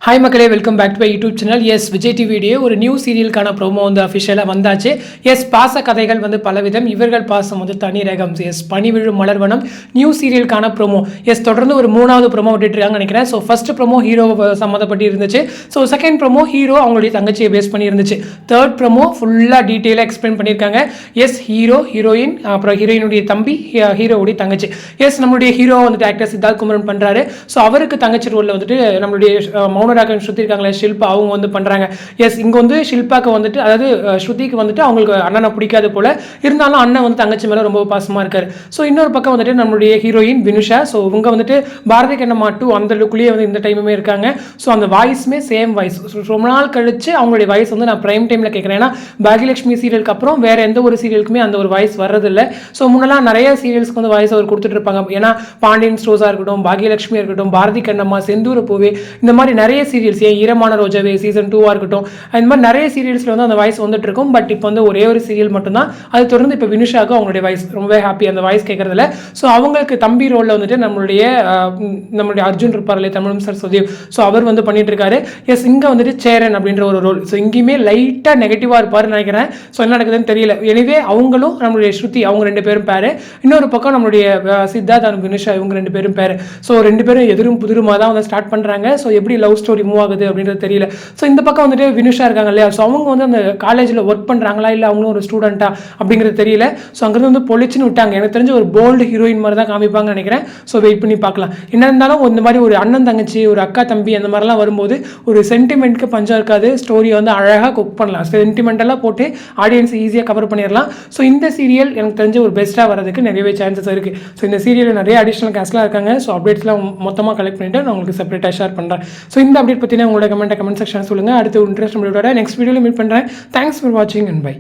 Hi மக்களே, welcome back to my YouTube channel. Yes Vijay டிவியுடைய ஒரு நியூ சீரியலுக்கான ப்ரோமோ வந்து அஃபிஷியலாக வந்தாச்சு. எஸ் பாச கதைகள் வந்து பலவிதம், இவர்கள் பாசம் வந்து தனி ரகம். எஸ் பனி விழும் மலர்வனம் நியூ சீரியலுக்கான ப்ரோமோ. எஸ் தொடர்ந்து ஒரு 3வது ப்ரோமோ விட்டுருக்காங்கன்னு நினைக்கிறேன். ஸோ ஃபர்ஸ்ட் ப்ரோமோ ஹீரோ சம்மந்தப்பட்டு இருந்துச்சு. ஸோ செகண்ட் ப்ரோமோ ஹீரோ அவங்களுடைய தங்கச்சியை பேஸ் பண்ணி இருந்துச்சு. தேர்ட் ப்ரோமோ ஃபுல்லாக டீட்டெயிலாக எக்ஸ்பிளைன் பண்ணியிருக்காங்க. எஸ் ஹீரோ, ஹீரோயின், அப்புறம் ஹீரோயினுடைய தம்பி, ஹீரோவுடைய தங்கச்சி. எஸ் நம்மளுடைய ஹீரோ வந்துட்டு ஆக்டர் சித்தார்த் குமரன் பண்ணுறாரு. ஸோ அவருக்கு தங்கச்சி ரோலில் வந்துட்டு நம்மளுடைய மௌனராக ஸ்ருதி இருக்காங்களே ஷில்பா, அவங்க வந்து பண்ணுறாங்க. எஸ் இங்கே வந்து ஷில்பாக்கு வந்துட்டு, அதாவது ஸ்ருதிக்கு வந்துட்டு அவங்களுக்கு அண்ணனை பிடிக்காது போல, இருந்தாலும் அண்ணன் வந்து தங்கச்சி மேலே ரொம்ப பாசமாக இருக்காரு. ஸோ இன்னொரு பக்கம் வந்துட்டு நம்மளுடைய ஹீரோயின் வினுஷா. ஸோ இவங்க வந்துட்டு பாரதி கண்ணம்மா 2 அந்த லுக்குள்ளேயே வந்து இந்த டைமுமே இருக்காங்க. ஸோ அந்த வாய்ஸுமே சேம் வாய்ஸ். ரொம்ப நாள் கழிச்சு அவங்களுடைய வாய்ஸ் வந்து நான் பிரைம் டைமில் கேட்குறேன். ஏன்னா பாகியலட்சுமி சீரியலுக்கு அப்புறம் வேற எந்த ஒரு சீரியலுக்குமே அந்த ஒரு வாய்ஸ் வர்றதில்லை. ஸோ முன்னெல்லாம் நிறைய சீரியல்ஸ்க்கு வந்து வாய்ஸ் அவர் கொடுத்துட்டு இருப்பாங்க. ஏன்னா பாண்டியன் ஸ்டோர்ஸாக இருக்கட்டும், பாகியலட்சுமியாக இருக்கட்டும், பாரதி கண்ணம்மா, செந்தூர பூவே, இந்த மாதிரி நிறைய சீரியல்ஸ், ஈரமான ரோஜாவே சீசன் 2 இருக்கட்டும், இந்த மாதிரி நிறைய சீரியல்ஸ்ல வந்து அந்த வாய்ஸ் வந்துட்டு இருக்கும். பட் இப்போ வந்து ஒரே ஒரு சீரியல் மட்டும்தான். அது தொடர்ந்து இப்போ வினுஷாவுக்கு அவங்களுடைய வாய்ஸ் ரொம்ப ஹாப்பி அந்த வாய்ஸ் கேட்கறதுல. ஸோ அவங்களுக்கு தம்பி ரோலில் வந்துட்டு நம்மளுடைய அர்ஜுன் இருப்பார்ல, தமிழும் சரஸ்வதி. ஸோ அவர் வந்து பண்ணிட்டு இருக்காரு. எஸ் இங்கே வந்துட்டு சேரன் அப்படின்ற ஒரு ரோல். ஸோ இங்கேயுமே லைட்டாக நெகட்டிவாக இருப்பாருன்னு நினைக்கிறேன். ஸோ என்ன நடக்குதுன்னு தெரியல. எனவே அவங்களும் நம்மளுடைய ஸ்ருதி, அவங்க 2 பேரும் பேரு. இன்னொரு பக்கம் நம்மளுடைய சித்தார்த் அண்ட் வினுஷா, இவங்க 2 பேரும் பேரு. ஸோ 2 பேரும் எதிரும் புதிருமா தான் வந்து ஸ்டார்ட் பண்ணுறாங்க. ஸோ எப்படி லவ் ஸ்டோரி மூவ் ஆகுது அப்படின்றது தெரியல. ஸோ இந்த பக்கம் வந்துட்டு வினுஷா இருக்காங்க இல்லையா, ஸோ அவங்க வந்து அந்த காலேஜில் ஒர்க் பண்ணுறாங்களா இல்லை அவங்களும் ஒரு ஸ்டூடெண்ட்டா அப்படிங்கிறது தெரியல. ஸோ அங்கிருந்து வந்து பொலிச்சுன்னு விட்டாங்க. எனக்கு தெரிஞ்ச ஒரு போல்டு ஹீரோயின் மாதிரி தான் காமிப்பாங்கன்னு நினைக்கிறேன். ஸோ வெயிட் பண்ணி பார்க்கலாம். என்ன இருந்தாலும் இந்த மாதிரி ஒரு அண்ணன் தங்கச்சி, ஒரு அக்கா தம்பி அந்த மாதிரிலாம் வரும்போது ஒரு சென்டிமெண்ட்க்கு பஞ்சம் இருக்காது. ஸ்டோரியை வந்து அழகாக குக் பண்ணலாம். சென்டிமெண்டெல்லாம் போட்டு ஆடியன்ஸ் ஈஸியாக கவர் பண்ணிடலாம். ஸோ இந்த சீரியல் எனக்கு தெரிஞ்ச ஒரு பெஸ்ட்டாக வரதுக்கு நிறையவே சான்சஸ் இருக்குது. ஸோ இந்த சீரியலில் நிறைய அடிஷனல் கேஸ்லாம் இருக்காங்க. ஸோ அப்டேட்ஸ்லாம் மொத்தமாக கலெக்ட் பண்ணிவிட்டு நான் உங்களுக்கு செப்பரேட்டாக ஷேர் பண்ணுறேன். ஸோ இந்த அப்டேட் பற்றின உங்களோட கமெண்ட் செக்ஷன் சொல்லுங்கள். அடுத்து இன்ட்ரெஸ்ட் நம்மளோட நெக்ஸ்ட் வீடியோவில் மீட் பண்ணுறேன். தேங்க்ஸ் ஃபார் வாட்சிங் அண்ட் பை.